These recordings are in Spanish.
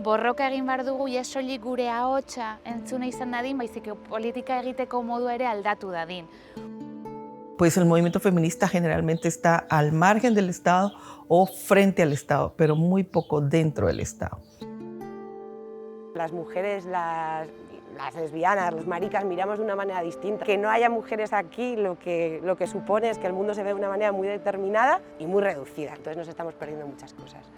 Borroka egin behar dugu ja soilik gure ahotsa entzuna izan dadin, baizik politika egiteko modua ere aldatu dadin. Pues el movimiento feminista generalmente está al margen del Estado o frente al Estado, pero muy poco dentro del Estado. Las mujeres, las lesbianas, los maricas, miramos de una manera distinta. Que no haya mujeres aquí lo que supone es que el mundo se ve de una manera muy determinada y muy reducida. Entonces nos estamos perdiendo muchas cosas.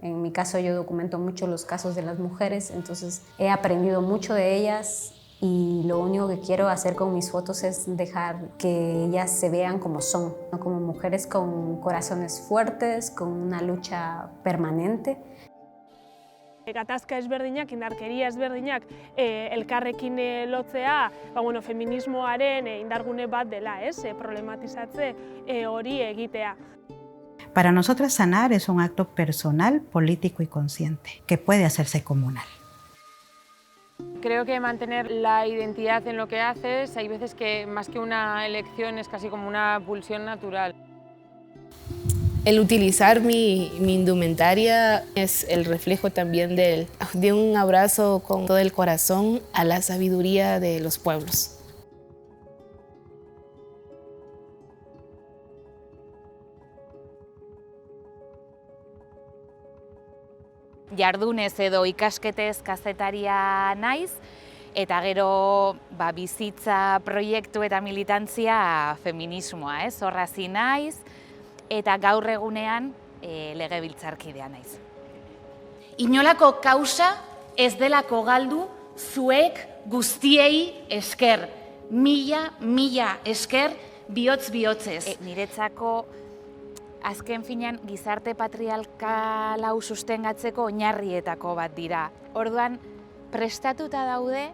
En mi caso yo documento mucho los casos de las mujeres, entonces he aprendido mucho de ellas y lo único que quiero hacer con mis fotos es dejar que ellas se vean como son, ¿no? Como mujeres con corazones fuertes, con una lucha permanente. Gatazka ezberdinak, indarkeria ezberdinak elkarrekin lotzea, feminismoaren indargune bat dela, problematizatze hori egitea. Para nosotras sanar es un acto personal, político y consciente, que puede hacerse comunal. Creo que mantener la identidad en lo que haces, hay veces que más que una elección es casi como una pulsión natural. El utilizar mi indumentaria es el reflejo también de un abrazo con todo el corazón a la sabiduría de los pueblos. Jardunez edo ikasketez kazetaria naiz, eta gero bizitza proiektu eta militantzia feminismoa, horrazi naiz, eta gaur egunean legebiltzarkidea naiz. Inolako kausa ez delako galdu zuek guztiei esker, mila esker bihotz-bihotzez. Niretzako azken finean gizarte patriarkal hau sustengatzeko oinarrietako bat dira. Orduan prestatuta daude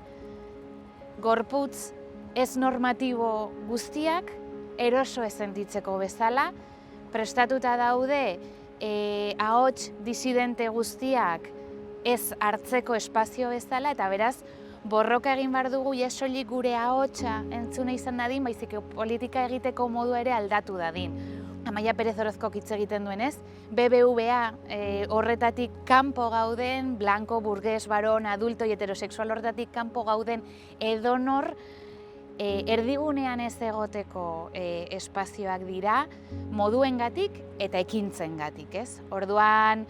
gorputz ez normatibo guztiak eroso ez sentitzeko bezala, prestatuta daude ahots disidente guztiak ez hartzeko espazio bezala, eta beraz borroka egin behar dugu ja soilik gure ahotsa entzuna izan dadin, baizik politika egiteko modu ere aldatu dadin. Amaia Perez Orozkok hitz egiten duenez, BBVA horretatik kanpo gauden, blanko, burges, baron, adulto y heterosexual horretatik kanpo gauden edonor erdigunean ez egoteko espazioak dira, moduengatik eta ekintzengatik, ez? Orduan,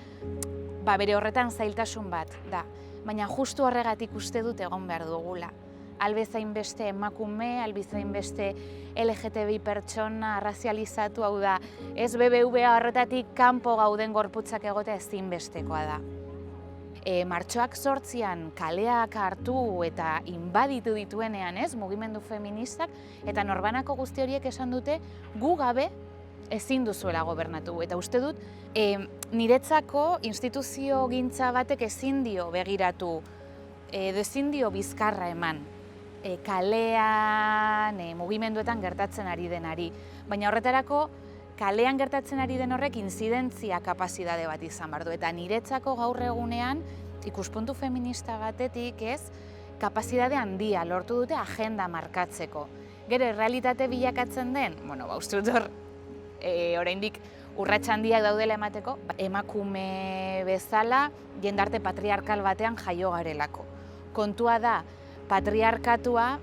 bere horretan zailtasun bat da, baina justu horregatik uste dut egon behar dugula. Albezain beste emakume, albezain beste LGTBI pertsona arrazializatu, hau da, ez BBVA horretatik kanpo gauden gorputzak egotea ezinbestekoa da. Martxoak 8an kaleak hartu eta inbaditu dituenean, mugimendu feministak, eta norbanako guzti horiek esan dute gu gabe ezin duzuela gobernatu. Eta uste dut, niretzako instituzio gintza batek ezin dio begiratu, ezin dio bizkarra eman kalean, mugimenduetan gertatzen ari denari. Baina horretarako, kalean gertatzen ari den horrek inzidentzia kapazitate bat izan behar du. Eta niretzako gaur egunean, ikuspuntu feminista batetik kapazitate handia lortu dute agenda markatzeko. Gero, realitate bilakatzen den, uste dut hor, oraindik urrats handiak daudela emateko, emakume bezala jendarte patriarkal batean jaio garelako. Kontua da, patriarkatua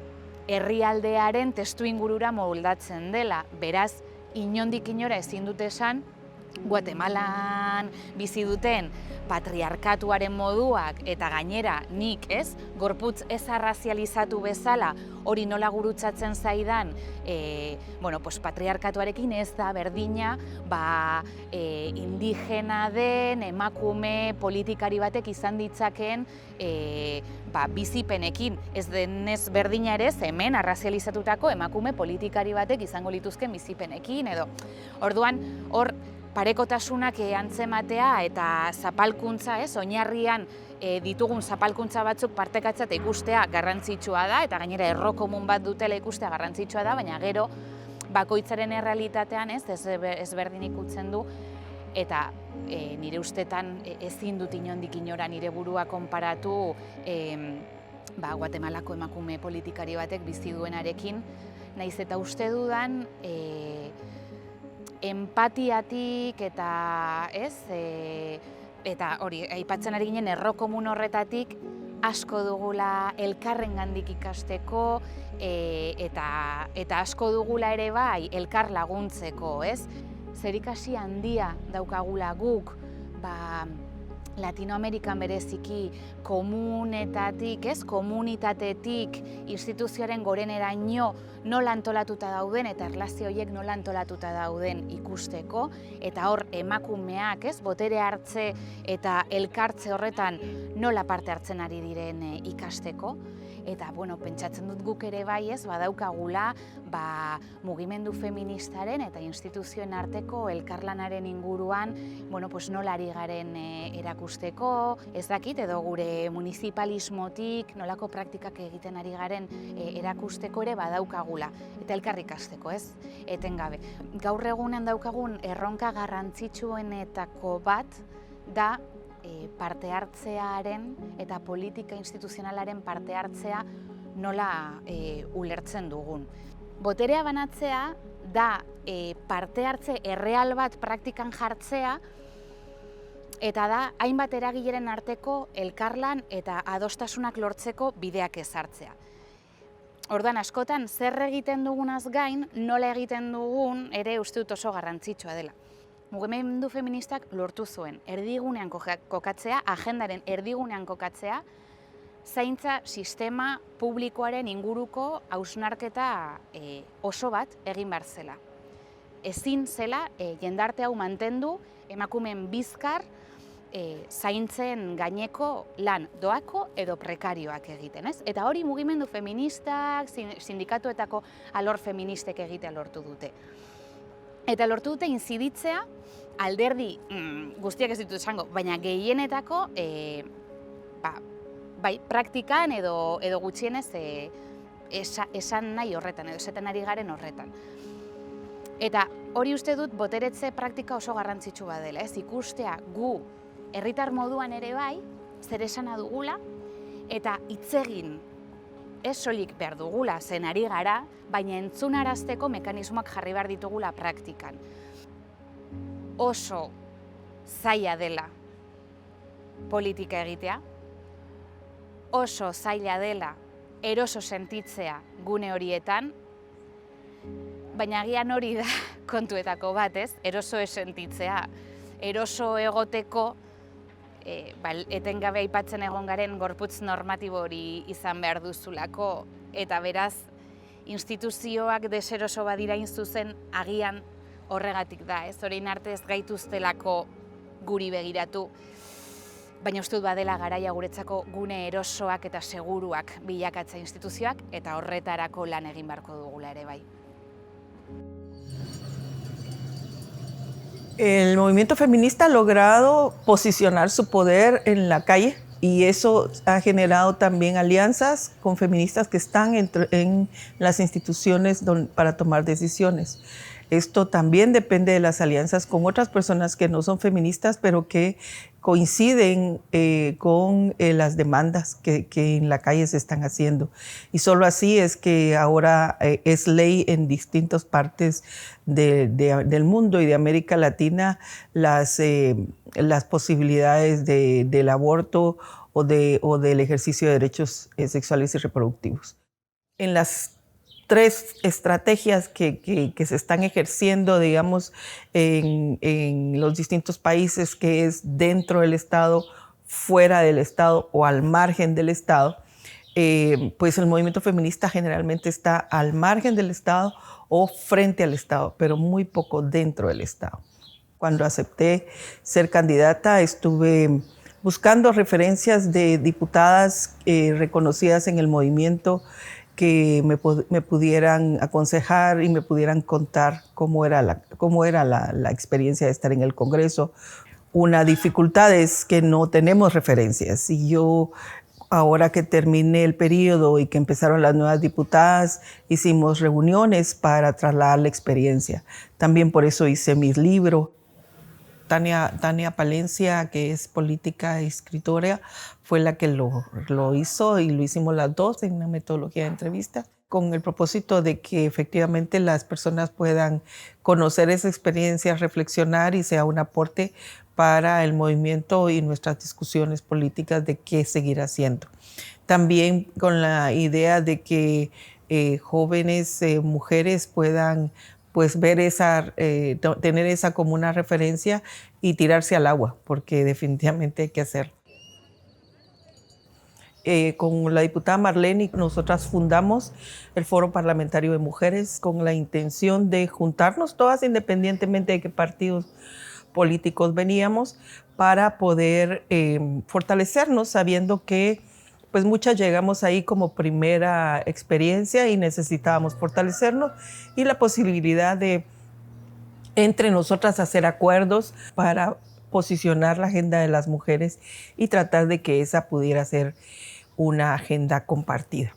herrialdearen testuingurura moldatzen dela, beraz, inondik inora ezin dute esan, Guatemalan bizi duten patriarkatuaren moduak eta gainera nik, gorputz ez arrazializatu bezala hori nola gurutzatzen zaidan patriarkatuarekin ez da berdina indigena den emakume politikari batek izan ditzakeen bizipenekin. Ez denez berdina ere hemen arrazializatutako emakume politikari batek izango lituzken bizipenekin edo. Orduan, hor parekotasunak antzematea eta zapalkuntza, oinarrian ditugun zapalkuntza batzuk partekatzea eta ikustea garrantzitsua da, eta gainera errokomun bat dutela ikustea garrantzitsua da, baina gero bakoitzaren errealitatean ezberdin ikutzen du eta nire ustetan ezin dut inondik inora nire burua konparatu Guatemalako emakume politikari batek bizi duenarekin, naiz eta uste dudan empatiatik eta eta hori, aipatzen ari ginen erro komun horretatik asko dugula elkarrengandik ikasteko eta asko dugula ere bai elkar laguntzeko, ez? Zerikasi handia daukagula guk, Latinoamerikan bereziki komunetatik, komunitatetik, instituzioaren goreneraino nola antolatuta dauden eta erlazio horiek nola antolatuta dauden ikusteko, eta hor emakumeak, botere hartze eta elkartze horretan nola parte hartzen ari diren ikasteko. Eta, pentsatzen dut guk ere bai badaukagula mugimendu feministaren eta instituzioen arteko elkarlanaren inguruan nola ari garen erakusteko, ez dakit, edo gure municipalismotik nolako praktikak egiten ari garen erakusteko ere badaukagula. Eta elkar ikasteko, etengabe. Gaur egunen daukagun erronka garrantzitsuenetako bat da parte hartzearen eta politika instituzionalaren parte hartzea nola ulertzen dugun. Boterea banatzea da parte hartze erreal bat praktikan jartzea eta da hainbat eragileren arteko elkarlan eta adostasunak lortzeko bideak ezartzea. Orduan askotan zer egiten dugunaz gain, nola egiten dugun ere uste dut oso garrantzitsua dela. Mugimendu feministak lortu zuen erdigunean kokatzea, agendaren erdigunean kokatzea, zaintza sistema publikoaren inguruko hausnarketa oso bat egin behar zela. Ezin zela jendarte hau mantendu emakumeen bizkar zaintzen gaineko lan doako edo prekarioak egiten, ez? Eta hori mugimendu feministak, sindikatuetako alor feministek egitea lortu dute. Eta lortu dute inziditzea alderdi guztiak ez ditut esango, baina gehienetako bai praktikan edo gutxienez esan nahi horretan, edo esaten ari garen horretan. Eta hori uste dut boteretze praktika oso garrantzitsu badela, ez? Ikustea gu herritar moduan ere bai, zer esana dugula, eta hitz egin ez soilik behar dugula, zen ari gara, baina entzunarazteko mekanismoak jarri behar ditugula praktikan. Oso zaila dela politika egitea, oso zaila dela eroso sentitzea gune horietan, baina agian hori da kontuetako bat, ez? Eroso sentitzea, eroso egoteko etengabe aipatzen egon garen gorputz normatibo hori izan behar duzulako, eta beraz, instituzioak deseroso badira hain zuzen agian horregatik da, ez? Orain arte ez gaituztelako guri begiratu, baina uste dut badela garaia guretzako gune erosoak eta seguruak bilakatza instituzioak, eta horretarako lan egin beharko dugula ere bai. El movimiento feminista ha logrado posicionar su poder en la calle y eso ha generado también alianzas con feministas que están en las instituciones para tomar decisiones. Esto también depende de las alianzas con otras personas que no son feministas, pero que coinciden con las demandas que en la calle se están haciendo. Y solo así es que ahora es ley en distintas partes del mundo y de América Latina las posibilidades del aborto o del ejercicio de derechos sexuales y reproductivos. En las 3 estrategias que se están ejerciendo, digamos, en los distintos países, que es dentro del Estado, fuera del Estado o al margen del Estado, pues el movimiento feminista generalmente está al margen del Estado o frente al Estado, pero muy poco dentro del Estado. Cuando acepté ser candidata, estuve buscando referencias de diputadas reconocidas en el movimiento que me pudieran aconsejar y me pudieran contar cómo era la experiencia de estar en el Congreso. Una dificultad es que no tenemos referencias y yo, ahora que terminé el periodo y que empezaron las nuevas diputadas, hicimos reuniones para trasladar la experiencia. También por eso hice mi libro. Tania Palencia, que es política y escritora, fue la que lo hizo y lo hicimos las dos en una metodología de entrevista, con el propósito de que efectivamente las personas puedan conocer esa experiencia, reflexionar y sea un aporte para el movimiento y nuestras discusiones políticas de qué seguir haciendo. También con la idea de que jóvenes mujeres puedan pues ver tener esa como una referencia y tirarse al agua, porque definitivamente hay que hacerlo. Con la diputada Marlene, nosotras fundamos el Foro Parlamentario de Mujeres con la intención de juntarnos todas, independientemente de qué partidos políticos veníamos, para poder fortalecernos, sabiendo que pues muchas llegamos ahí como primera experiencia y necesitábamos fortalecernos, y la posibilidad de entre nosotras hacer acuerdos para posicionar la agenda de las mujeres y tratar de que esa pudiera ser una agenda compartida.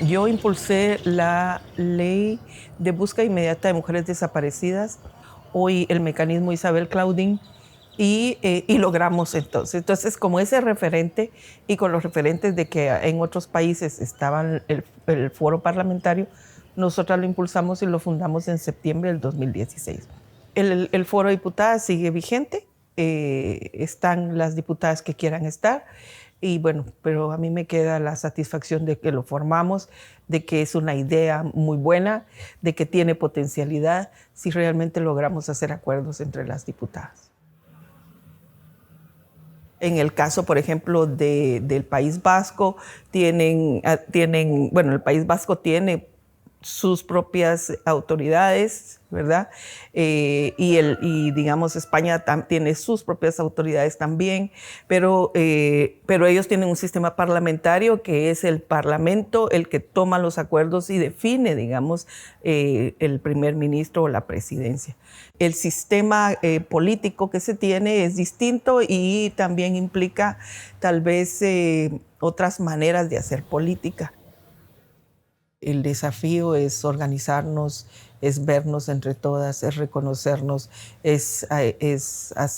Yo impulsé la ley de búsqueda inmediata de mujeres desaparecidas, hoy el mecanismo Isabel Claudín, y logramos entonces como ese referente y con los referentes de que en otros países estaban el foro parlamentario, nosotras lo impulsamos y lo fundamos en septiembre del 2016. El foro de diputadas sigue vigente, están las diputadas que quieran estar, y bueno, pero a mí me queda la satisfacción de que lo formamos, de que es una idea muy buena, de que tiene potencialidad si realmente logramos hacer acuerdos entre las diputadas. En el caso, por ejemplo, del País Vasco, el País Vasco tiene sus propias autoridades, ¿verdad? Y digamos, España tiene sus propias autoridades también, pero ellos tienen un sistema parlamentario que es el Parlamento el que toma los acuerdos y define, digamos, el primer ministro o la presidencia. El sistema político que se tiene es distinto y también implica tal vez otras maneras de hacer política. El desafío es organizarnos, es vernos entre todas, es reconocernos, es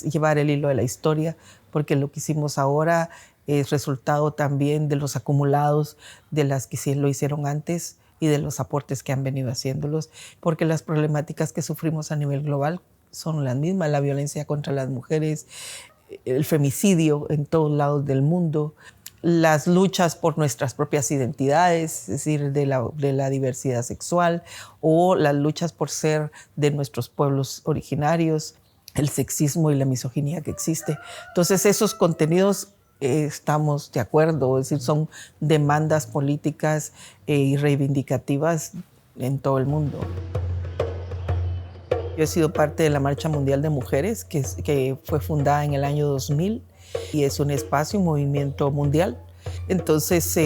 llevar el hilo de la historia, porque lo que hicimos ahora es resultado también de los acumulados de las que sí lo hicieron antes y de los aportes que han venido haciéndolos, porque las problemáticas que sufrimos a nivel global son las mismas: la violencia contra las mujeres, el femicidio en todos lados del mundo, las luchas por nuestras propias identidades, es decir, de la diversidad sexual, o las luchas por ser de nuestros pueblos originarios, el sexismo y la misoginia que existe. Entonces, esos contenidos estamos de acuerdo, es decir, son demandas políticas y reivindicativas en todo el mundo. Yo he sido parte de la Marcha Mundial de Mujeres, que fue fundada en el año 2000, y es un espacio, un movimiento mundial. Entonces,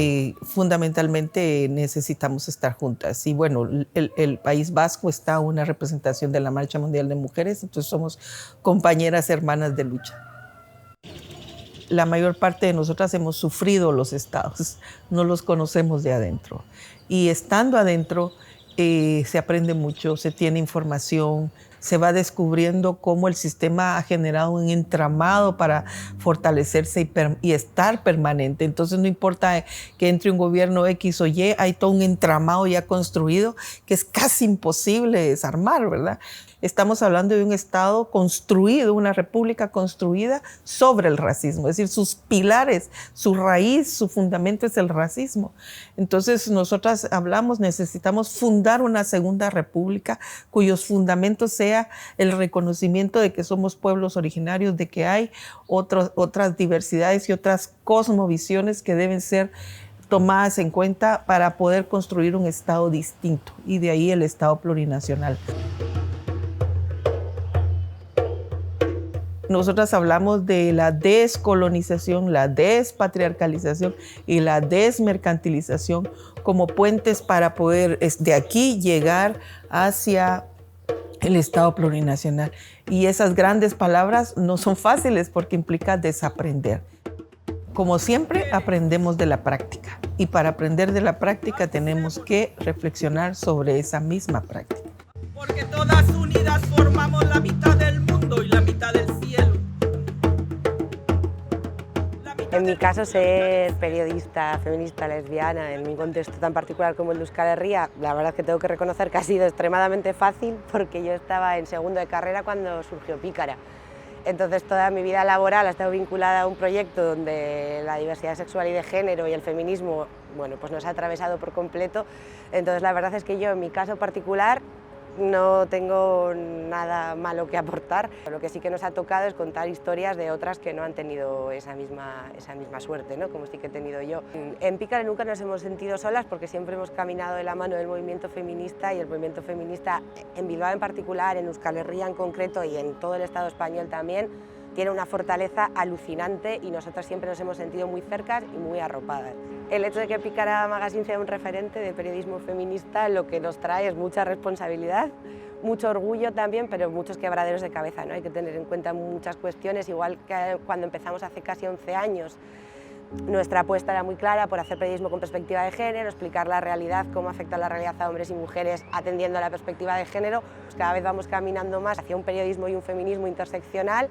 fundamentalmente necesitamos estar juntas. Y bueno, el País Vasco está una representación de la Marcha Mundial de Mujeres, entonces somos compañeras hermanas de lucha. La mayor parte de nosotras hemos sufrido los estados, no los conocemos de adentro. Y estando adentro, se aprende mucho, se tiene información, se va descubriendo cómo el sistema ha generado un entramado para fortalecerse y estar permanente. Entonces no importa que entre un gobierno X o Y, hay todo un entramado ya construido que es casi imposible desarmar, ¿verdad? Estamos hablando de un Estado construido, una república construida sobre el racismo, es decir, sus pilares, su raíz, su fundamento es el racismo. Entonces nosotras necesitamos fundar una segunda república cuyos fundamentos sea el reconocimiento de que somos pueblos originarios, de que hay otras diversidades y otras cosmovisiones que deben ser tomadas en cuenta para poder construir un Estado distinto, y de ahí el Estado plurinacional. Nosotras hablamos de la descolonización, la despatriarcalización y la desmercantilización como puentes para poder de aquí llegar hacia el Estado plurinacional. Y esas grandes palabras no son fáciles porque implica desaprender. Como siempre, aprendemos de la práctica. Y para aprender de la práctica tenemos que reflexionar sobre esa misma práctica. Porque todas unidas formamos la mitad del mundo. En mi caso, ser periodista, feminista, lesbiana, en un contexto tan particular como el de Euskal Herria, la verdad es que tengo que reconocer que ha sido extremadamente fácil porque yo estaba en segundo de carrera cuando surgió Pícara. Entonces toda mi vida laboral ha estado vinculada a un proyecto donde la diversidad sexual y de género y el feminismo, bueno, pues nos ha atravesado por completo. Entonces la verdad es que yo en mi caso particular no tengo nada malo que aportar. Lo que sí que nos ha tocado es contar historias de otras que no han tenido esa misma suerte, ¿no? Como sí que he tenido yo. En Pícara nunca nos hemos sentido solas porque siempre hemos caminado de la mano del movimiento feminista, y el movimiento feminista en Bilbao en particular, en Euskal Herria en concreto y en todo el Estado español también, tiene una fortaleza alucinante y nosotras siempre nos hemos sentido muy cercas y muy arropadas. El hecho de que Pícara Magazine sea un referente de periodismo feminista lo que nos trae es mucha responsabilidad, mucho orgullo también, pero muchos quebraderos de cabeza, ¿no? Hay que tener en cuenta muchas cuestiones, igual que cuando empezamos hace casi 11 años. Nuestra apuesta era muy clara por hacer periodismo con perspectiva de género, explicar la realidad, cómo afecta la realidad a hombres y mujeres atendiendo a la perspectiva de género. Pues cada vez vamos caminando más hacia un periodismo y un feminismo interseccional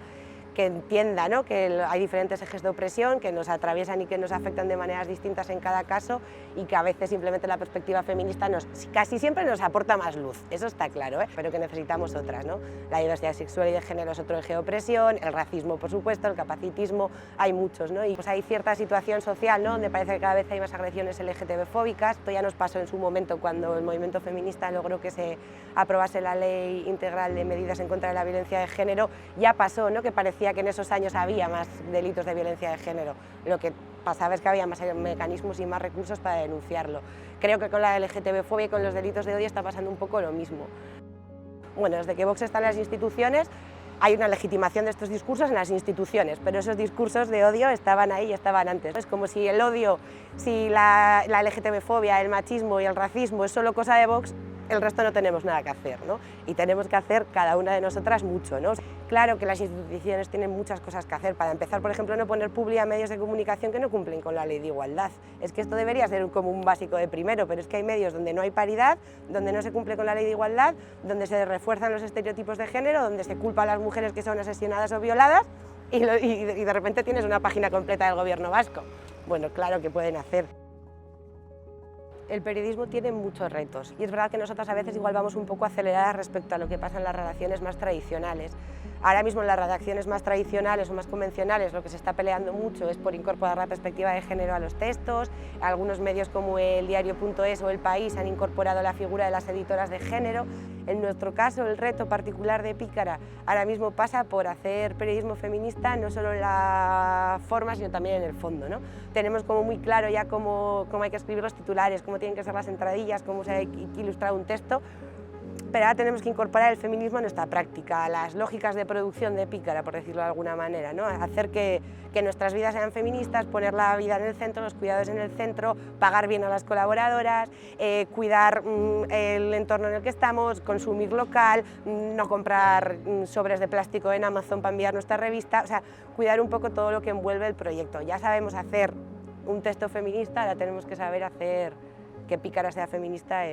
que entienda, ¿no?, que hay diferentes ejes de opresión que nos atraviesan y que nos afectan de maneras distintas en cada caso, y que a veces simplemente la perspectiva feminista casi siempre nos aporta más luz, eso está claro, pero que necesitamos otras, ¿no? La diversidad sexual y de género es otro eje de opresión, el racismo por supuesto, el capacitismo, hay muchos, ¿no? Y pues hay cierta situación social, ¿no?, donde parece que cada vez hay más agresiones LGTB-fóbicas. Esto ya nos pasó en su momento cuando el movimiento feminista logró que se aprobase la Ley Integral de Medidas en contra de la Violencia de Género. Ya pasó, ¿no?, que parecía que en esos años había más delitos de violencia de género. Lo que pasaba es que había más mecanismos y más recursos para denunciarlo. Creo que con la LGTB-fobia y con los delitos de odio está pasando un poco lo mismo. Bueno, desde que Vox está en las instituciones hay una legitimación de estos discursos en las instituciones, pero esos discursos de odio estaban ahí y estaban antes. Es como si el odio, si la LGTB-fobia, el machismo y el racismo es solo cosa de Vox, el resto no tenemos nada que hacer, ¿no? Y tenemos que hacer cada una de nosotras mucho, ¿no? Claro que las instituciones tienen muchas cosas que hacer. Para empezar, por ejemplo, no poner publi a medios de comunicación que no cumplen con la ley de igualdad. Es que esto debería ser como un básico de primero, pero es que hay medios donde no hay paridad, donde no se cumple con la ley de igualdad, donde se refuerzan los estereotipos de género, donde se culpa a las mujeres que son asesinadas o violadas, y de repente tienes una página completa del gobierno vasco. Bueno, claro que pueden hacer. El periodismo tiene muchos retos y es verdad que nosotras a veces igual vamos un poco aceleradas respecto a lo que pasa en las redacciones más tradicionales. Ahora mismo en las redacciones más tradicionales o más convencionales lo que se está peleando mucho es por incorporar la perspectiva de género a los textos. Algunos medios como el Diario.es o El País han incorporado la figura de las editoras de género. En nuestro caso, el reto particular de Pícara ahora mismo pasa por hacer periodismo feminista no solo en la forma, sino también en el fondo, ¿no? Tenemos como muy claro ya cómo hay que escribir los titulares, cómo tienen que ser las entradillas, cómo se hay que ilustrar un texto, pero ahora tenemos que incorporar el feminismo a nuestra práctica, a las lógicas de producción de Pícara, por decirlo de alguna manera, ¿no? Hacer que nuestras vidas sean feministas, poner la vida en el centro, los cuidados en el centro, pagar bien a las colaboradoras, cuidar el entorno en el que estamos, consumir local, no comprar sobres de plástico en Amazon para enviar nuestra revista, o sea, cuidar un poco todo lo que envuelve el proyecto. Ya sabemos hacer un texto feminista, ahora tenemos que saber hacer que Pícara sea feminista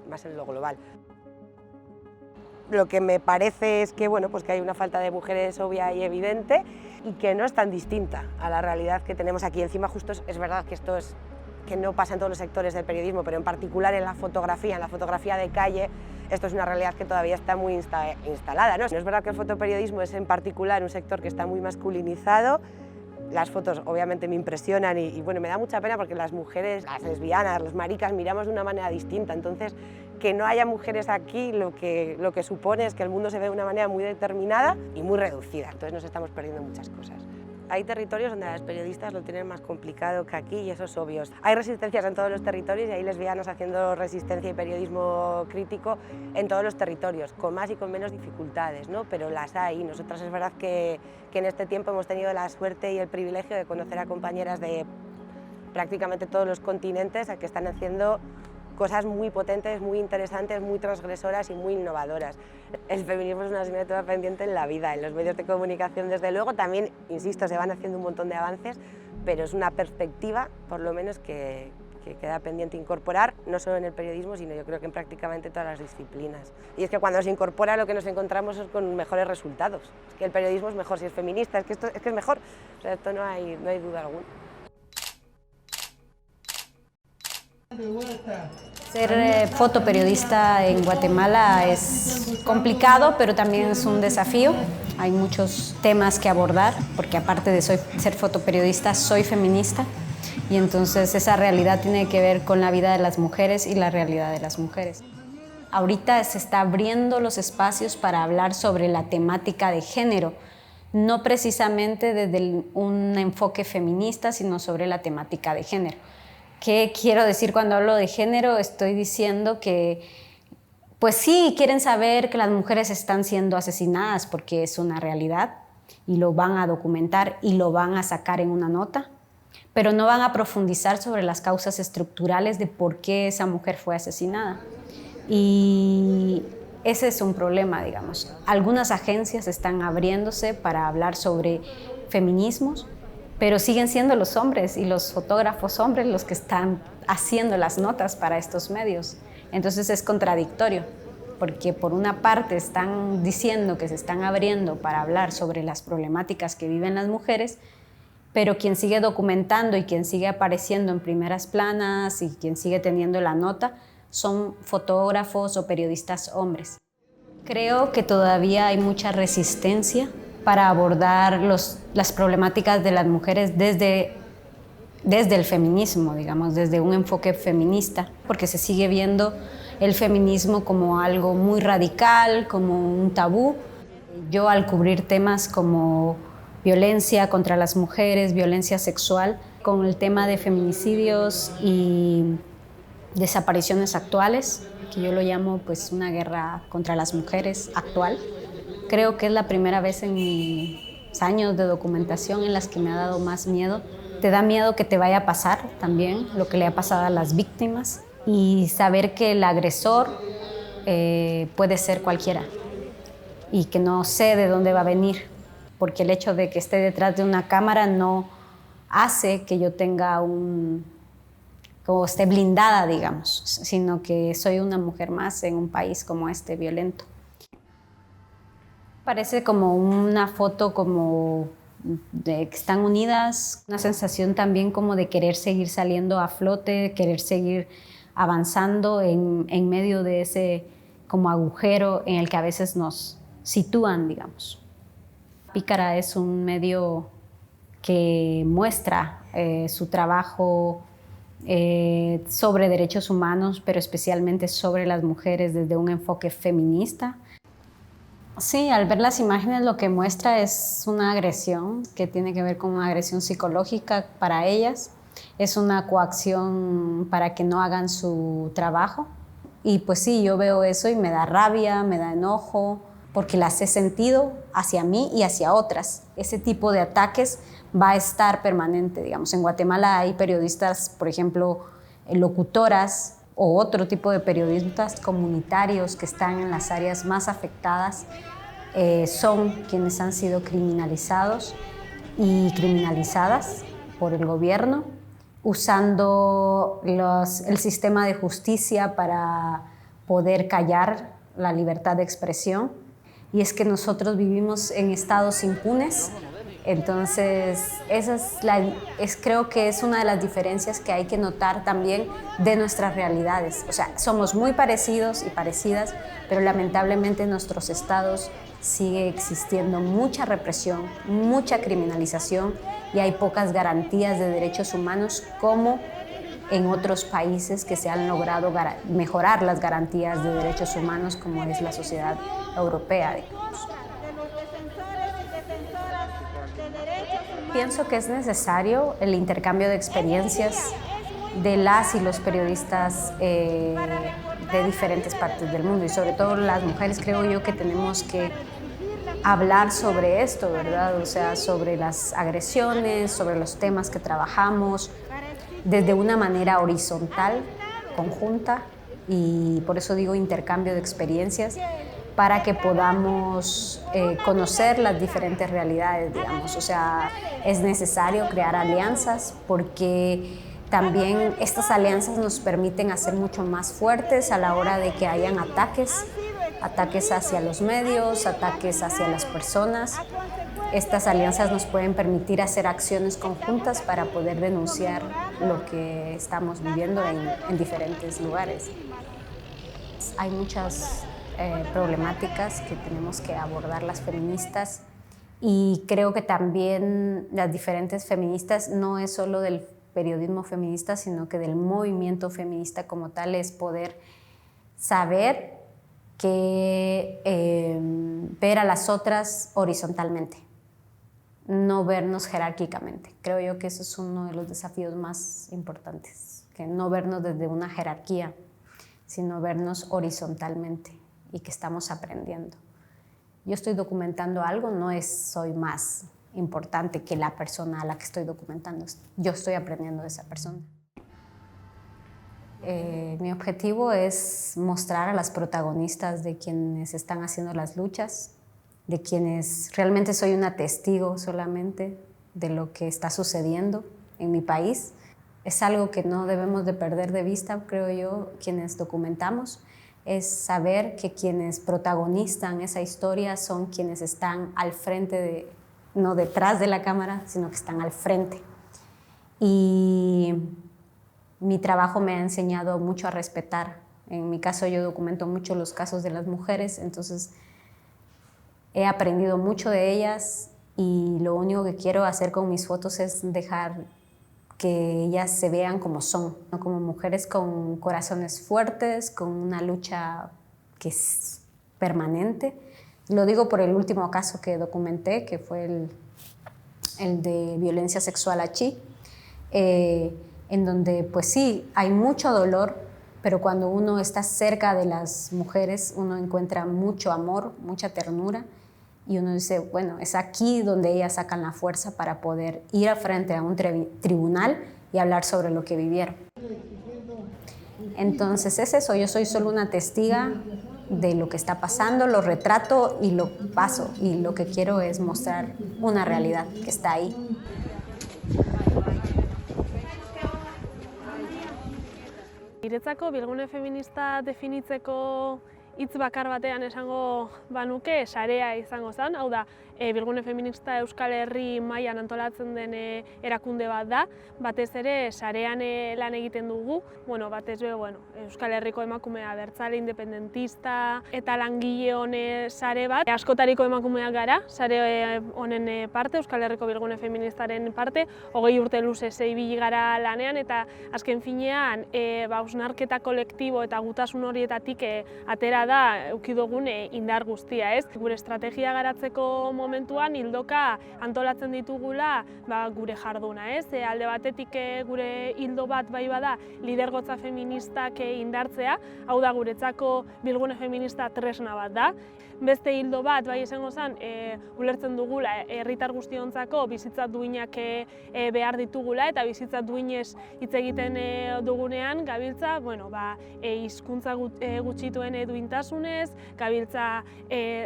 más en lo global. Lo que me parece es que, bueno, pues que hay una falta de mujeres obvia y evidente y que no es tan distinta a la realidad que tenemos aquí. Encima justo es verdad que esto es que no pasa en todos los sectores del periodismo, pero en particular en la fotografía de calle, esto es una realidad que todavía está muy instalada, ¿no? Es verdad que el fotoperiodismo es en particular un sector que está muy masculinizado. Las fotos obviamente me impresionan y bueno, me da mucha pena porque las mujeres, las lesbianas, las maricas, miramos de una manera distinta. Entonces, que no haya mujeres aquí lo que supone es que el mundo se ve de una manera muy determinada y muy reducida. Entonces nos estamos perdiendo muchas cosas. Hay territorios donde las periodistas lo tienen más complicado que aquí y eso es obvio. Hay resistencias en todos los territorios y hay lesbianas haciendo resistencia y periodismo crítico en todos los territorios, con más y con menos dificultades, ¿no? Pero las hay. Nosotras es verdad que en este tiempo hemos tenido la suerte y el privilegio de conocer a compañeras de prácticamente todos los continentes que están haciendo cosas muy potentes, muy interesantes, muy transgresoras y muy innovadoras. El feminismo es una asignatura pendiente en la vida, en los medios de comunicación desde luego, también, insisto, se van haciendo un montón de avances, pero es una perspectiva, por lo menos, que queda pendiente incorporar, no solo en el periodismo, sino yo creo que en prácticamente todas las disciplinas. Y es que cuando se incorpora lo que nos encontramos es con mejores resultados. Es que el periodismo es mejor si es feminista, es que es mejor, o sea, esto no hay duda alguna. Ser fotoperiodista en Guatemala es complicado, pero también es un desafío. Hay muchos temas que abordar, porque aparte de ser fotoperiodista, soy feminista. Y entonces esa realidad tiene que ver con la vida de las mujeres y la realidad de las mujeres. Ahorita se está abriendo los espacios para hablar sobre la temática de género, no precisamente desde un enfoque feminista, sino sobre la temática de género. ¿Qué quiero decir cuando hablo de género? Estoy diciendo que, pues sí, quieren saber que las mujeres están siendo asesinadas porque es una realidad y lo van a documentar y lo van a sacar en una nota, pero no van a profundizar sobre las causas estructurales de por qué esa mujer fue asesinada. Y ese es un problema, digamos. Algunas agencias están abriéndose para hablar sobre feminismos, pero siguen siendo los hombres y los fotógrafos hombres los que están haciendo las notas para estos medios. Entonces es contradictorio, porque por una parte están diciendo que se están abriendo para hablar sobre las problemáticas que viven las mujeres, pero quien sigue documentando y quien sigue apareciendo en primeras planas y quien sigue teniendo la nota son fotógrafos o periodistas hombres. Creo que todavía hay mucha resistencia para abordar las problemáticas de las mujeres desde el feminismo, digamos, desde un enfoque feminista, porque se sigue viendo el feminismo como algo muy radical, como un tabú. Yo, al cubrir temas como violencia contra las mujeres, violencia sexual, con el tema de feminicidios y desapariciones actuales, que yo lo llamo pues una guerra contra las mujeres actual. Creo que es la primera vez en mis años de documentación en las que me ha dado más miedo. Te da miedo que te vaya a pasar también lo que le ha pasado a las víctimas y saber que el agresor puede ser cualquiera y que no sé de dónde va a venir, porque el hecho de que esté detrás de una cámara no hace que yo tenga como esté blindada, digamos, sino que soy una mujer más en un país como este, violento. Parece como una foto como de que están unidas, una sensación también como de querer seguir saliendo a flote, querer seguir avanzando en medio de ese como agujero en el que a veces nos sitúan, digamos. Pícara es un medio que muestra su trabajo sobre derechos humanos, pero especialmente sobre las mujeres desde un enfoque feminista. Sí, al ver las imágenes lo que muestra es una agresión que tiene que ver con una agresión psicológica para ellas. Es una coacción para que no hagan su trabajo. Y pues sí, yo veo eso y me da rabia, me da enojo, porque las he sentido hacia mí y hacia otras. Ese tipo de ataques va a estar permanente, digamos. En Guatemala hay periodistas, por ejemplo, locutoras o otro tipo de periodistas comunitarios que están en las áreas más afectadas, son quienes han sido criminalizados y criminalizadas por el gobierno, usando el sistema de justicia para poder callar la libertad de expresión. Y es que nosotros vivimos en estados impunes, entonces creo que es una de las diferencias que hay que notar también de nuestras realidades. O sea, somos muy parecidos y parecidas, pero lamentablemente en nuestros estados sigue existiendo mucha represión, mucha criminalización y hay pocas garantías de derechos humanos como en otros países que se han logrado mejorar las garantías de derechos humanos como es la sociedad europea, digamos. Pienso que es necesario el intercambio de experiencias de las y los periodistas de diferentes partes del mundo y sobre todo las mujeres. Creo yo que tenemos que hablar sobre esto, ¿verdad? O sea, sobre las agresiones, sobre los temas que trabajamos desde una manera horizontal, conjunta, y por eso digo intercambio de experiencias, para que podamos conocer las diferentes realidades, digamos. O sea, es necesario crear alianzas porque también estas alianzas nos permiten hacer mucho más fuertes a la hora de que hayan ataques hacia los medios, ataques hacia las personas. Estas alianzas nos pueden permitir hacer acciones conjuntas para poder denunciar lo que estamos viviendo en diferentes lugares. Hay muchas problemáticas que tenemos que abordar las feministas y creo que también las diferentes feministas no es solo del periodismo feminista, sino que del movimiento feminista como tal, es poder saber que ver a las otras horizontalmente, no vernos jerárquicamente. Creo yo que eso es uno de los desafíos más importantes, que no vernos desde una jerarquía, sino vernos horizontalmente y que estamos aprendiendo. Yo estoy documentando algo, no soy más importante que la persona a la que estoy documentando. Yo estoy aprendiendo de esa persona. Mi objetivo es mostrar a las protagonistas de quienes están haciendo las luchas, de quienes realmente soy una testigo solamente de lo que está sucediendo en mi país. Es algo que no debemos de perder de vista, creo yo, quienes documentamos, es saber que quienes protagonizan esa historia son quienes están al frente, no detrás de la cámara, sino que están al frente. Y mi trabajo me ha enseñado mucho a respetar. En mi caso, yo documento mucho los casos de las mujeres, entonces he aprendido mucho de ellas y lo único que quiero hacer con mis fotos es dejar que ellas se vean como son, ¿no? Como mujeres con corazones fuertes, con una lucha que es permanente. Lo digo por el último caso que documenté, que fue el de violencia sexual a Chi, en donde pues sí, hay mucho dolor, pero cuando uno está cerca de las mujeres, uno encuentra mucho amor, mucha ternura, y uno dice, bueno, es aquí donde ellas sacan la fuerza para poder ir frente a un tribunal y hablar sobre lo que vivieron. Entonces es eso, yo soy solo una testiga de lo que está pasando, lo retrato y lo paso, y lo que quiero es mostrar una realidad que está ahí. Niretzako bilgune feminista definitzeko hitz bakar batean esango banuke sarea izango zen, hau da, bilgune feminista Euskal Herri mailan antolatzen den erakunde bat da, batez ere sarean lan egiten dugu, batez ere Euskal Herriko emakumea abertzale independentista eta langile hone sare bat, askotariko emakumeak gara, sare honen parte, Euskal Herriko bilgune feministaren parte, 20 urte luzez ibili gara lanean eta azken finean hausnarketa kolektibo eta gutasun horietatik atera da eduki dugun indar guztia, ez? Gure estrategia garatzeko momentuan ildoka antolatzen ditugula gure jarduna, ez? Alde batetik gure ildo bat bai bada lidergotza feministak indartzea, hau da guretzako bilgune feminista tresna bat da. Beste hildo bat bai izango zen, ulertzen dugula herritar guztiontzako bizitza duinak behar ditugula eta bizitza duinez hitz egiten dugunean gabiltza, hizkuntza gutxituen duintasunez, gabiltza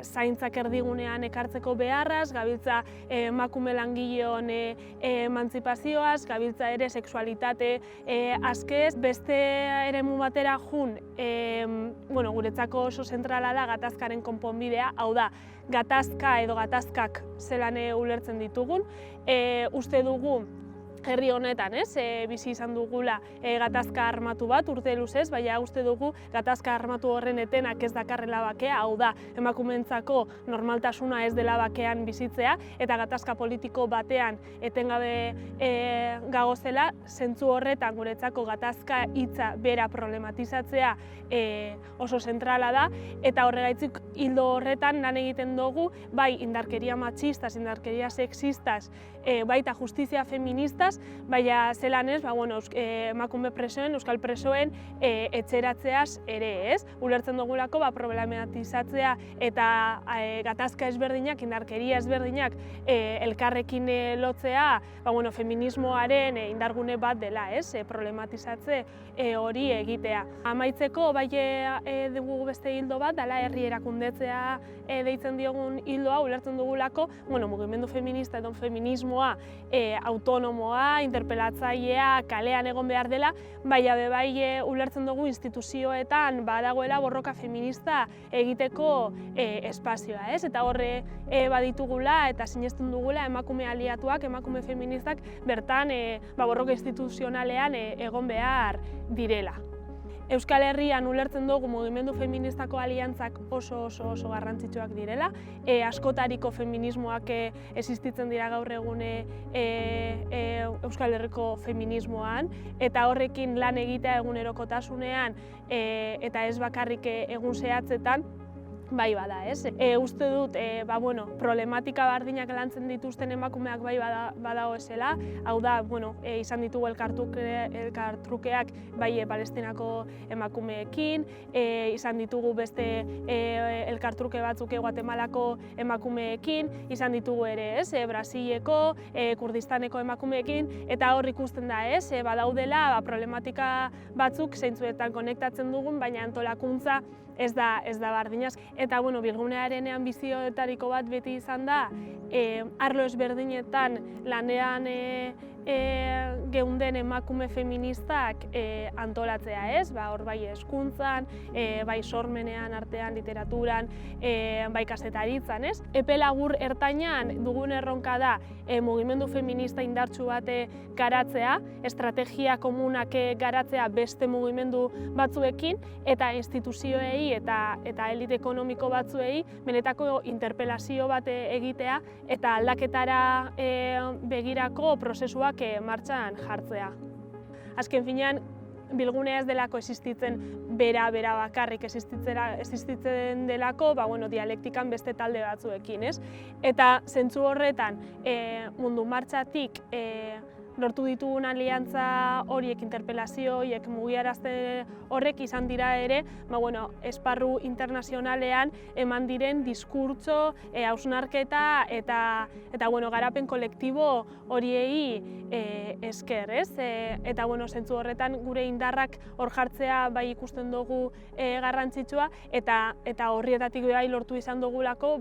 zaintzak erdigunean ekartzeko beharraz, gabiltza emakume langileon emantzipazioaz, gabiltza ere sexualitate askez, beste eremu batera jun, guretzako oso zentrala da gatazkaren konponbidea, hau da, gatazka edo gatazkak zelan ulertzen ditugun. Uste dugu herri honetan, bizi izan dugula gatazka armatu bat urte luzez, baina uste dugu gatazka armatu horren etenak ez dakarrela bakea, hau da, emakumeentzako normaltasuna ez dela bakean bizitzea, eta gatazka politiko batean etengabe gagozela, zentzu horretan guretzako gatazka hitza bera problematizatzea oso zentrala da, eta horregaitzik hildo horretan lan egiten dugu, bai indarkeria matxistaz, indarkeria sexistaz, baita justizia feministaz, baina zelan ez, emakume presoen, euskal presoen etxeratzeaz ere ez. Ulertzen dugulako problematizatzea eta gatazka ezberdinak, indarkeria ezberdinak elkarrekin lotzea feminismoaren indargune bat dela, problematizatze hori egitea. Amaitzeko, bai dugu beste hildo bat, dela herri erakundetzea deitzen diogun hildoa, ulertzen dugulako mugimendu feminista edo feminismoa autonomoa da, interpelatzailea kalean egon behar dela, baina bai ulertzen dugu instituzioetan badagoela borroka feminista egiteko espazioa, ez? Eta horre baditugula eta sinesten dugula emakume aliatuak, emakume feministak bertan borroka instituzionalean egon behar direla. Euskal Herrian ulertzen dugu mugimendu feministako aliantzak oso garrantzitsuak direla, askotariko feminismoak existitzen dira gaur egun Euskal Herriko feminismoan, eta horrekin lan egitea egunerokotasunean eta ez bakarrik egun zehatzetan, bai bada, ez? Uste dut, problematika bardinak lantzen dituzten emakumeak bai badago esela, hau da, izan ditugu elkartrukeak bai Palestinako emakumeekin, izan ditugu beste elkartruke batzuk Guatemalako emakumeekin, izan ditugu ere, ez? Brasileko, Kurdistaneko emakumeekin, eta hor ikusten da, ez? Badaudela problematika batzuk zeintzuetan konektatzen dugun, baina antolakuntza ez da bardinaz. Eta bilgunearen anbizioetariko bat beti izan da, arlo ezberdinetan lanean geunden emakume feministak antolatzea, ez? Hor bai hezkuntzan, bai sormenean, artean, literaturan, bai kazetaritzan, ez? Epe labur ertainan dugun erronka da mugimendu feminista indartsu bat garatzea, estrategia komunak garatzea beste mugimendu batzuekin, eta instituzioei eta elite ekonomiko batzuei benetako interpelazio bat egitea eta aldaketara begirako prozesuak martxan jartzea. Azken finean, bilgunea ez delako existitzen bera bakarrik existitzen delako, dialektikan beste talde batzuekin, ez? Eta zentzu horretan, mundu martxatik lortu ditugun aliantza horiek, interpelazio horiek, mugiarazte horrek izan dira ere, esparru internazionalean eman diren diskurtso, hausnarketa eta garapen kolektibo horiei esker, ez? Eta zentzu horretan gure indarrak hor jartzea bai ikusten dugu garrantzitsua, eta horrietatik bai lortu izan dugulako,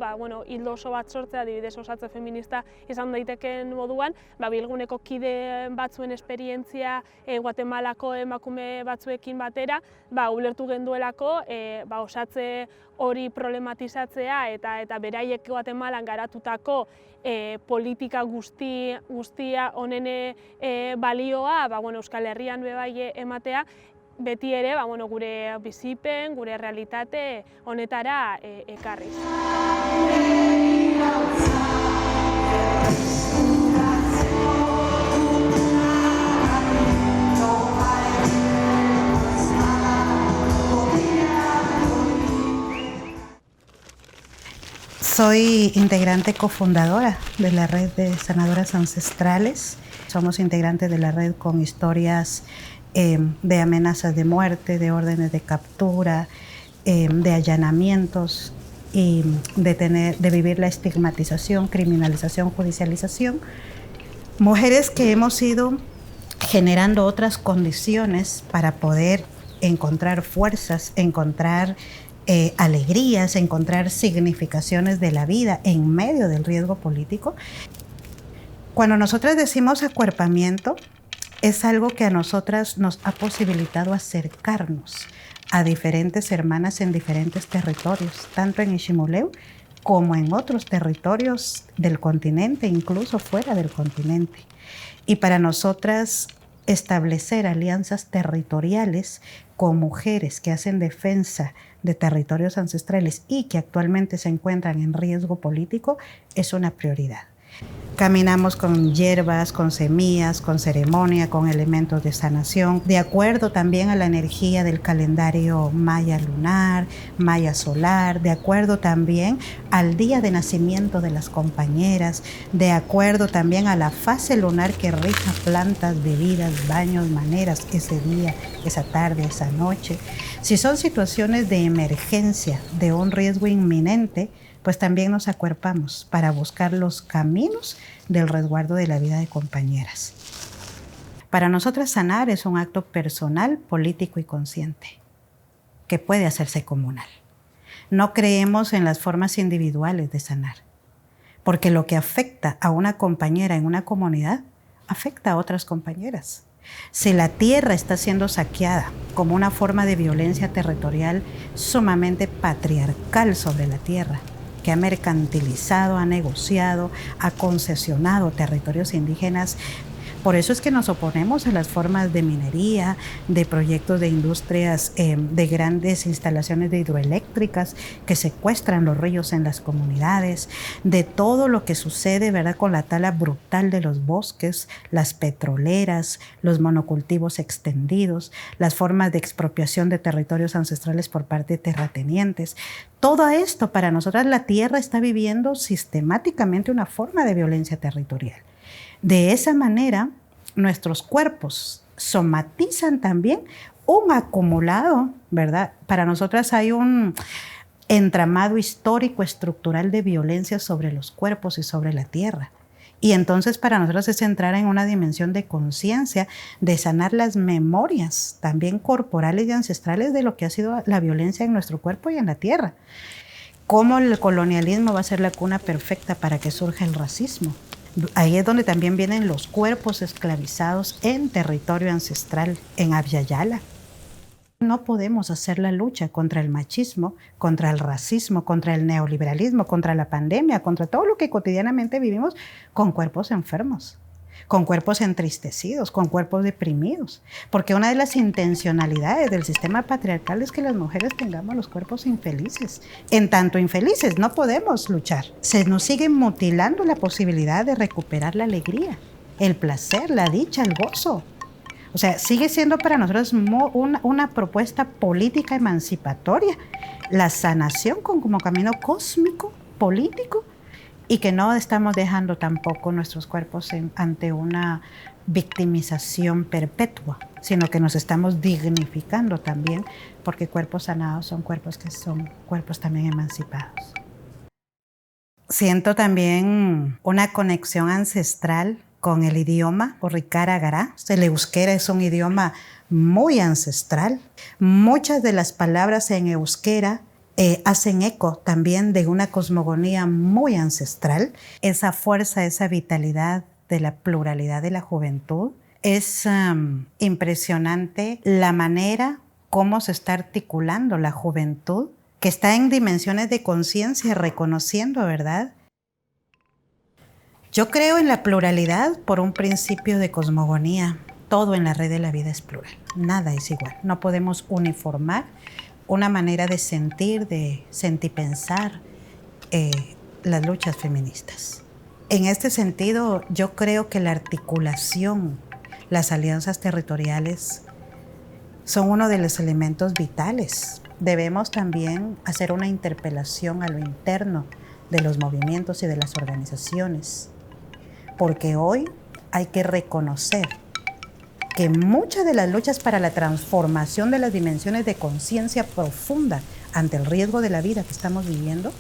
hildo oso bat sortzea, adibidez osatze feminista izan daiteken moduan, bilguneko kide batzuen esperientzia Guatemalako emakume batzuekin batera, ulertu genduelako osatze hori problematizatzea eta beraiek Guatemalan garatutako politika guztia honen balioa Euskal Herrian bai ematea, beti ere gure bizipen, gure realitate honetara ekarriz. Soy integrante cofundadora de la red de sanadoras ancestrales. Somos integrantes de la red con historias de amenazas de muerte, de órdenes de captura, de allanamientos y de vivir la estigmatización, criminalización, judicialización. Mujeres que hemos ido generando otras condiciones para poder encontrar fuerzas, encontrar alegrías, encontrar significaciones de la vida en medio del riesgo político. Cuando nosotras decimos acuerpamiento, es algo que a nosotras nos ha posibilitado acercarnos a diferentes hermanas en diferentes territorios, tanto en Iximuleu como en otros territorios del continente, incluso fuera del continente. Y para nosotras establecer alianzas territoriales con mujeres que hacen defensa de territorios ancestrales y que actualmente se encuentran en riesgo político es una prioridad. Caminamos con hierbas, con semillas, con ceremonia, con elementos de sanación, de acuerdo también a la energía del calendario maya lunar, maya solar, de acuerdo también al día de nacimiento de las compañeras, de acuerdo también a la fase lunar que rija plantas, bebidas, baños, maneras, ese día, esa tarde, esa noche. Si son situaciones de emergencia, de un riesgo inminente, pues también nos acuerpamos para buscar los caminos del resguardo de la vida de compañeras. Para nosotras sanar es un acto personal, político y consciente, que puede hacerse comunal. No creemos en las formas individuales de sanar, porque lo que afecta a una compañera en una comunidad afecta a otras compañeras. Si la tierra está siendo saqueada como una forma de violencia territorial sumamente patriarcal sobre la tierra, que ha mercantilizado, ha negociado, ha concesionado territorios indígenas. Por eso es que nos oponemos a las formas de minería, de proyectos de industrias, de grandes instalaciones de hidroeléctricas que secuestran los ríos en las comunidades, de todo lo que sucede, ¿verdad?, con la tala brutal de los bosques, las petroleras, los monocultivos extendidos, las formas de expropiación de territorios ancestrales por parte de terratenientes. Todo esto, para nosotras, la tierra está viviendo sistemáticamente una forma de violencia territorial. De esa manera, nuestros cuerpos somatizan también un acumulado, ¿verdad? Para nosotras hay un entramado histórico, estructural de violencia sobre los cuerpos y sobre la tierra. Y entonces para nosotros es entrar en una dimensión de conciencia, de sanar las memorias también corporales y ancestrales de lo que ha sido la violencia en nuestro cuerpo y en la tierra. Cómo el colonialismo va a ser la cuna perfecta para que surja el racismo. Ahí es donde también vienen los cuerpos esclavizados en territorio ancestral, en Abya Yala. No podemos hacer la lucha contra el machismo, contra el racismo, contra el neoliberalismo, contra la pandemia, contra todo lo que cotidianamente vivimos con cuerpos enfermos, con cuerpos entristecidos, con cuerpos deprimidos. Porque una de las intencionalidades del sistema patriarcal es que las mujeres tengamos los cuerpos infelices. En tanto infelices no podemos luchar. Se nos sigue mutilando la posibilidad de recuperar la alegría, el placer, la dicha, el gozo. O sea, sigue siendo para nosotros una propuesta política emancipatoria, la sanación como camino cósmico, político, y que no estamos dejando tampoco nuestros cuerpos ante una victimización perpetua, sino que nos estamos dignificando también, porque cuerpos sanados son cuerpos que son cuerpos también emancipados. Siento también una conexión ancestral con el idioma Borricara Gará. El euskera es un idioma muy ancestral. Muchas de las palabras en euskera hacen eco también de una cosmogonía muy ancestral. Esa fuerza, esa vitalidad de la pluralidad de la juventud. Es impresionante la manera cómo se está articulando la juventud, que está en dimensiones de conciencia, reconociendo, ¿verdad? Yo creo en la pluralidad por un principio de cosmogonía. Todo en la red de la vida es plural, nada es igual. No podemos uniformar una manera de sentir, de sentipensar las luchas feministas. En este sentido, yo creo que la articulación, las alianzas territoriales son uno de los elementos vitales. Debemos también hacer una interpelación a lo interno de los movimientos y de las organizaciones, porque hoy hay que reconocer que muchas de las luchas para la transformación de las dimensiones de conciencia profunda ante el riesgo de la vida que estamos viviendo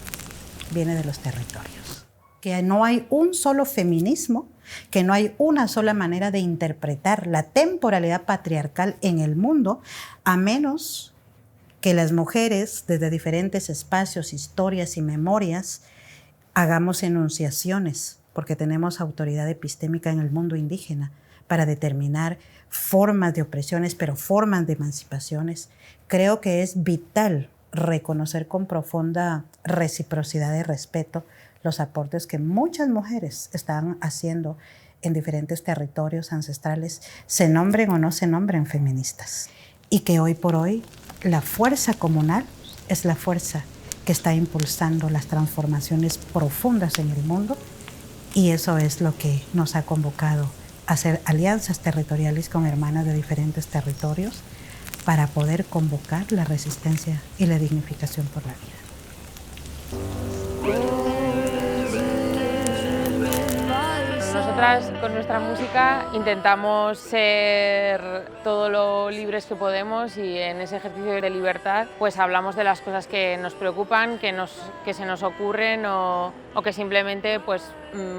viene de los territorios. Que no hay un solo feminismo, que no hay una sola manera de interpretar la temporalidad patriarcal en el mundo, a menos que las mujeres, desde diferentes espacios, historias y memorias, hagamos enunciaciones, porque tenemos autoridad epistémica en el mundo indígena para determinar formas de opresiones, pero formas de emancipaciones. Creo que es vital reconocer con profunda reciprocidad y respeto los aportes que muchas mujeres están haciendo en diferentes territorios ancestrales, se nombren o no se nombren feministas. Y que hoy por hoy la fuerza comunal es la fuerza que está impulsando las transformaciones profundas en el mundo, y eso es lo que nos ha convocado a hacer alianzas territoriales con hermanas de diferentes territorios para poder convocar la resistencia y la dignificación por la vida. Nosotras con nuestra música intentamos ser todo lo libres que podemos, y en ese ejercicio de libertad pues hablamos de las cosas que nos preocupan, que se nos ocurren o que simplemente pues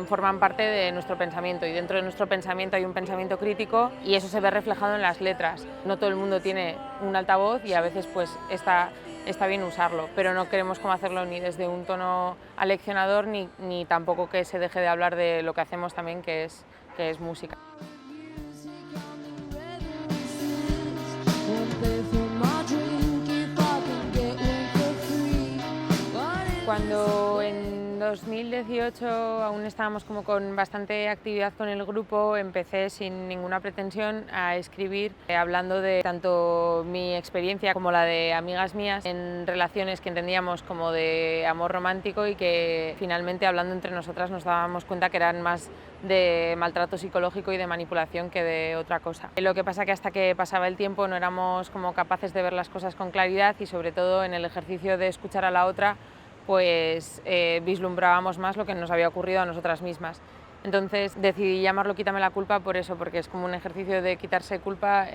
forman parte de nuestro pensamiento, y dentro de nuestro pensamiento hay un pensamiento crítico y eso se ve reflejado en las letras. No todo el mundo tiene un altavoz y a veces pues esta está bien usarlo, pero no queremos cómo hacerlo ni desde un tono aleccionador ni tampoco que se deje de hablar de lo que hacemos también, que es música. Cuando en 2018 aún estábamos como con bastante actividad con el grupo, empecé sin ninguna pretensión a escribir hablando de tanto mi experiencia como la de amigas mías en relaciones que entendíamos como de amor romántico y que finalmente hablando entre nosotras nos dábamos cuenta que eran más de maltrato psicológico y de manipulación que de otra cosa. Lo que pasa que hasta que pasaba el tiempo no éramos como capaces de ver las cosas con claridad y sobre todo en el ejercicio de escuchar a la otra pues vislumbrábamos más lo que nos había ocurrido a nosotras mismas. Entonces decidí llamarlo Quítame la culpa por eso, porque es como un ejercicio de quitarse culpa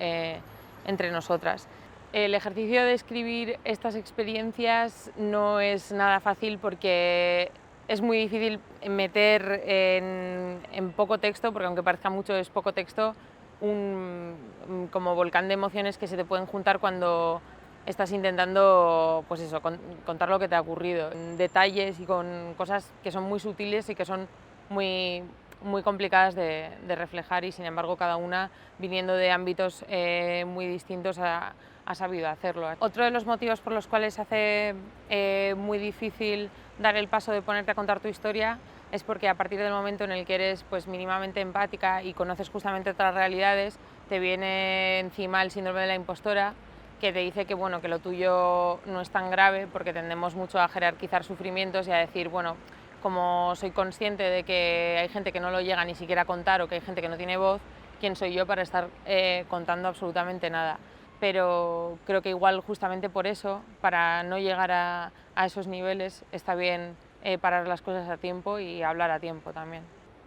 entre nosotras. El ejercicio de escribir estas experiencias no es nada fácil porque es muy difícil meter en poco texto, porque aunque parezca mucho es poco texto, un como volcán de emociones que se te pueden juntar cuando estás intentando pues eso, contar lo que te ha ocurrido, en detalles y con cosas que son muy sutiles y que son muy complicadas de reflejar y sin embargo cada una viniendo de ámbitos muy distintos ha sabido hacerlo. Otro de los motivos por los cuales se hace muy difícil dar el paso de ponerte a contar tu historia es porque a partir del momento en el que eres pues mínimamente empática y conoces justamente otras realidades, te viene encima el síndrome de la impostora, que te dice que, bueno, que lo tuyo no es tan grave porque tendemos mucho a jerarquizar sufrimientos y a decir, bueno, como soy consciente de que hay gente que no lo llega ni siquiera a contar o que hay gente que no tiene voz, ¿quién soy yo para estar contando absolutamente nada? Pero creo que igual justamente por eso, para no llegar a esos niveles, está bien parar las cosas a tiempo y hablar a tiempo también.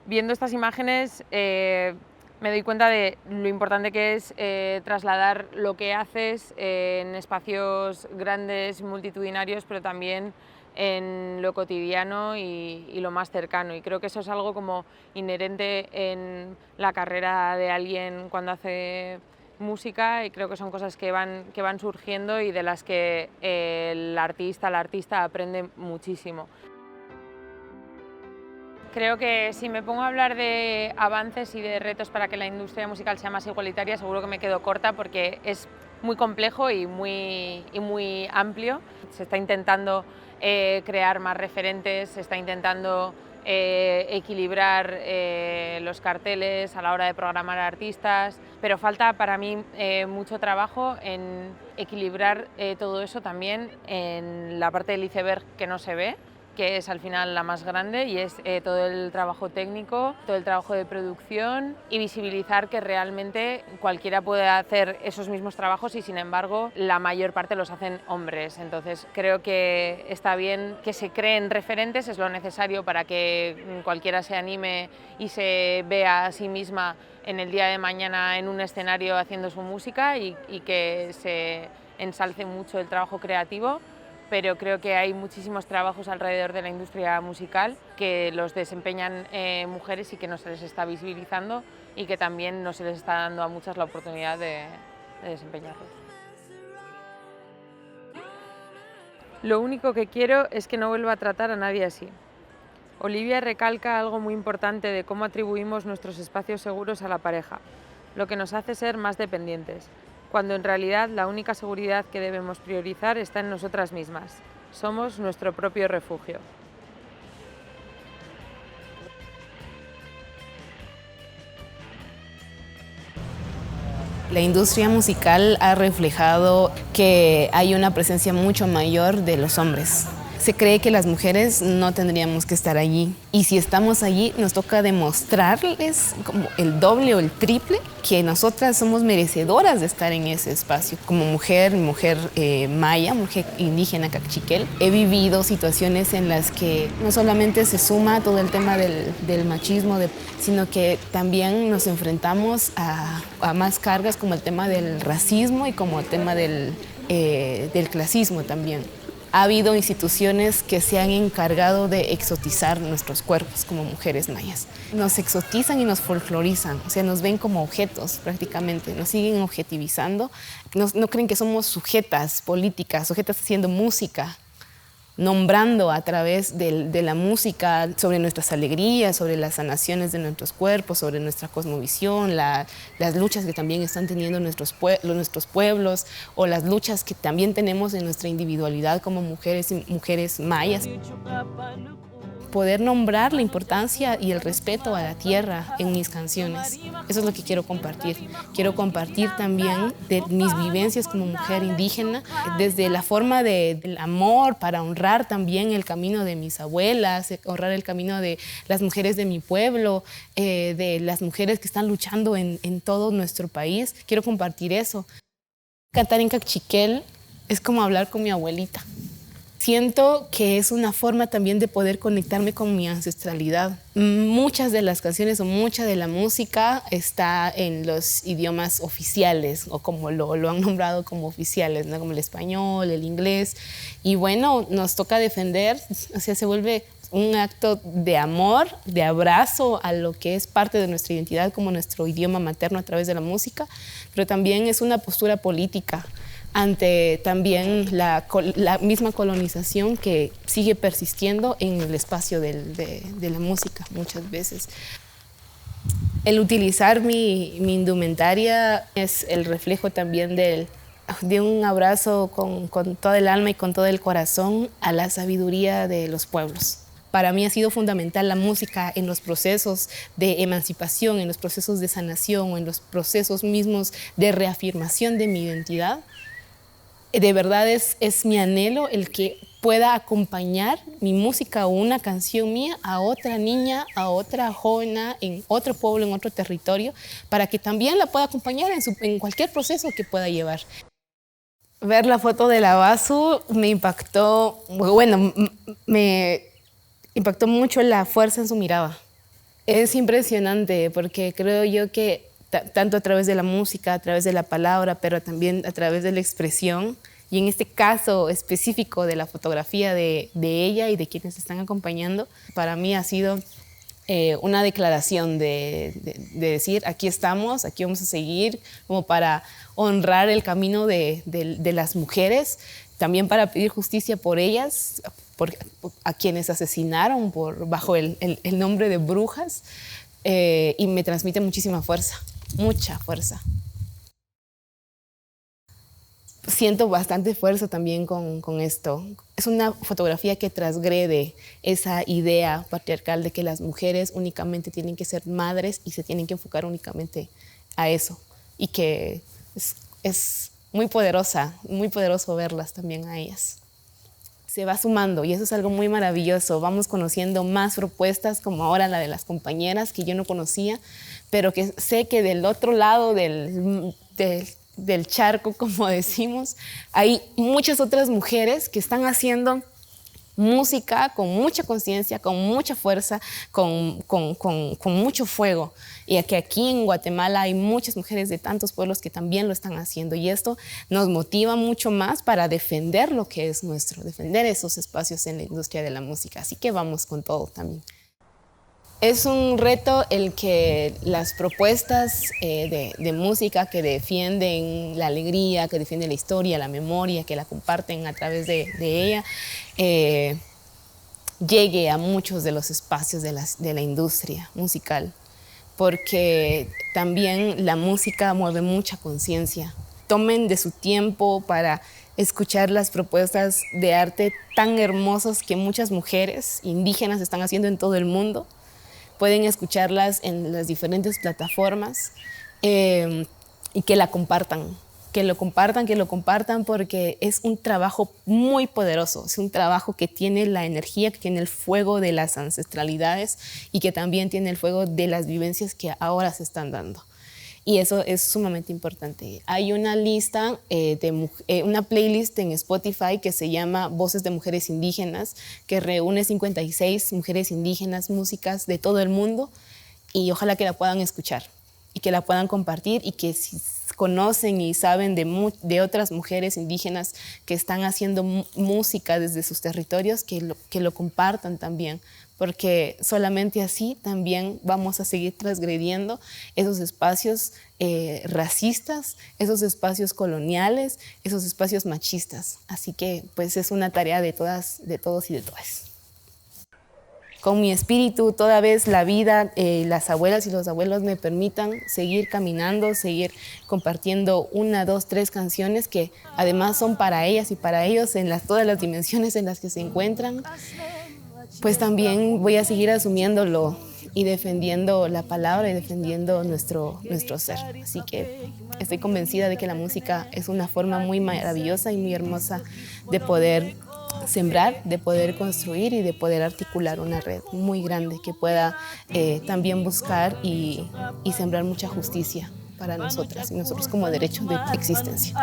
Viendo estas imágenes me doy cuenta de lo importante que es trasladar lo que haces en espacios grandes, multitudinarios, pero también en lo cotidiano y lo más cercano. Y creo que eso es algo como inherente en la carrera de alguien cuando hace música y creo que son cosas que van surgiendo y de las que la artista aprende muchísimo. Creo que si me pongo a hablar de avances y de retos para que la industria musical sea más igualitaria, seguro que me quedo corta porque es muy complejo y muy amplio. Se está intentando crear más referentes, se está intentando equilibrar los carteles a la hora de programar a artistas, pero falta para mí mucho trabajo en equilibrar todo eso también en la parte del iceberg que no se ve, que es al final la más grande y es todo el trabajo técnico, todo el trabajo de producción y visibilizar que realmente cualquiera puede hacer esos mismos trabajos y sin embargo la mayor parte los hacen hombres. Entonces creo que está bien que se creen referentes, es lo necesario para que cualquiera se anime y se vea a sí misma en el día de mañana en un escenario haciendo su música y que se ensalce mucho el trabajo creativo. Pero creo que hay muchísimos trabajos alrededor de la industria musical que los desempeñan mujeres y que no se les está visibilizando y que también no se les está dando a muchas la oportunidad de desempeñarlos. Lo único que quiero es que no vuelva a tratar a nadie así. Olivia recalca algo muy importante de cómo atribuimos nuestros espacios seguros a la pareja, lo que nos hace ser más dependientes, cuando en realidad la única seguridad que debemos priorizar está en nosotras mismas. Somos nuestro propio refugio. La industria musical ha reflejado que hay una presencia mucho mayor de los hombres. Se cree que las mujeres no tendríamos que estar allí y si estamos allí nos toca demostrarles como el doble o el triple que nosotras somos merecedoras de estar en ese espacio. Como mujer maya, mujer indígena cachiquel, he vivido situaciones en las que no solamente se suma todo el tema del machismo, sino que también nos enfrentamos a más cargas como el tema del racismo y como el tema del clasismo también. ha habido instituciones que se han encargado de exotizar nuestros cuerpos como mujeres mayas. Nos exotizan y nos folclorizan, o sea, nos ven como objetos prácticamente, nos siguen objetivizando, no creen que somos sujetas políticas, sujetas haciendo música, nombrando a través de la música sobre nuestras alegrías, sobre las sanaciones de nuestros cuerpos, sobre nuestra cosmovisión, las luchas que también están teniendo nuestros pueblos o las luchas que también tenemos en nuestra individualidad como mujeres y mujeres mayas. Poder nombrar la importancia y el respeto a la tierra en mis canciones. Eso es lo que quiero compartir. Quiero compartir también de mis vivencias como mujer indígena, desde la forma del amor para honrar también el camino de mis abuelas, honrar el camino de las mujeres de mi pueblo, de las mujeres que están luchando en todo nuestro país. Quiero compartir eso. Cantar en cachiquel es como hablar con mi abuelita. Siento que es una forma también de poder conectarme con mi ancestralidad. Muchas de las canciones o mucha de la música está en los idiomas oficiales o como lo han nombrado como oficiales, ¿no? Como el español, el inglés. Y bueno, nos toca defender, o sea, se vuelve un acto de amor, de abrazo a lo que es parte de nuestra identidad como nuestro idioma materno a través de la música, pero también es una postura política ante también la misma colonización que sigue persistiendo en el espacio de la música muchas veces. El utilizar mi indumentaria es el reflejo también de un abrazo con todo el alma y con todo el corazón a la sabiduría de los pueblos. Para mí ha sido fundamental la música en los procesos de emancipación, en los procesos de sanación o en los procesos mismos de reafirmación de mi identidad. De verdad es mi anhelo el que pueda acompañar mi música o una canción mía a otra niña, a otra joven en otro pueblo, en otro territorio, para que también la pueda acompañar en cualquier proceso que pueda llevar. Ver la foto de la Basu me impactó, bueno, me impactó mucho la fuerza en su mirada. Es impresionante porque creo yo que tanto a través de la música, a través de la palabra, pero también a través de la expresión, y en este caso específico de la fotografía de ella y de quienes están acompañando, para mí ha sido una declaración de decir, aquí estamos, aquí vamos a seguir, como para honrar el camino de las mujeres, también para pedir justicia por ellas, a quienes asesinaron bajo el nombre de brujas, y me transmite muchísima fuerza. Mucha fuerza. Siento bastante fuerza también con esto. Es una fotografía que transgrede esa idea patriarcal de que las mujeres únicamente tienen que ser madres y se tienen que enfocar únicamente a eso. Y que es muy poderoso verlas también a ellas. Se va sumando y eso es algo muy maravilloso. Vamos conociendo más propuestas como ahora la de las compañeras que yo no conocía, pero que sé que del otro lado del charco, como decimos, hay muchas otras mujeres que están haciendo música con mucha conciencia, con mucha fuerza, con mucho fuego. Y que aquí en Guatemala hay muchas mujeres de tantos pueblos que también lo están haciendo. Y esto nos motiva mucho más para defender lo que es nuestro, defender esos espacios en la industria de la música. Así que vamos con todo también. Es un reto el que las propuestas de música que defienden la alegría, que defienden la historia, la memoria, que la comparten a través de ella, llegue a muchos de los espacios de la industria musical, porque también la música mueve mucha conciencia. Tomen de su tiempo para escuchar las propuestas de arte tan hermosas que muchas mujeres indígenas están haciendo en todo el mundo. Pueden escucharlas en las diferentes plataformas y que la compartan, que lo compartan porque es un trabajo muy poderoso, es un trabajo que tiene la energía, que tiene el fuego de las ancestralidades y que también tiene el fuego de las vivencias que ahora se están dando. Y eso es sumamente importante. Hay una lista, una playlist en Spotify que se llama Voces de Mujeres Indígenas, que reúne 56 mujeres indígenas, músicas de todo el mundo, y ojalá que la puedan escuchar y que la puedan compartir y que si conocen y saben de otras mujeres indígenas que están haciendo música desde sus territorios, que lo compartan también, porque solamente así también vamos a seguir transgrediendo esos espacios racistas, esos espacios coloniales, esos espacios machistas. Así que pues es una tarea de todas, de todos y de todas. Con mi espíritu, toda vez la vida, las abuelas y los abuelos me permitan seguir caminando, seguir compartiendo 1, 2, 3 canciones que además son para ellas y para ellos en todas las dimensiones en las que se encuentran, pues también voy a seguir asumiéndolo y defendiendo la palabra y defendiendo nuestro ser. Así que estoy convencida de que la música es una forma muy maravillosa y muy hermosa de poder sembrar, de poder construir y de poder articular una red muy grande que pueda también buscar y sembrar mucha justicia para nosotras y nosotros como derecho de existencia.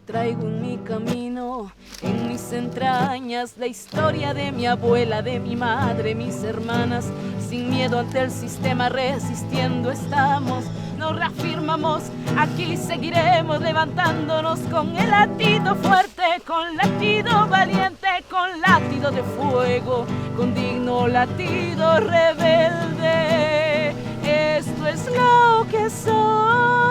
Traigo en mi camino, en mis entrañas, la historia de mi abuela, de mi madre, mis hermanas. Sin miedo ante el sistema, resistiendo estamos. Nos reafirmamos, aquí seguiremos levantándonos con el latido fuerte, con latido valiente, con latido de fuego, con digno latido rebelde. Esto es lo que soy.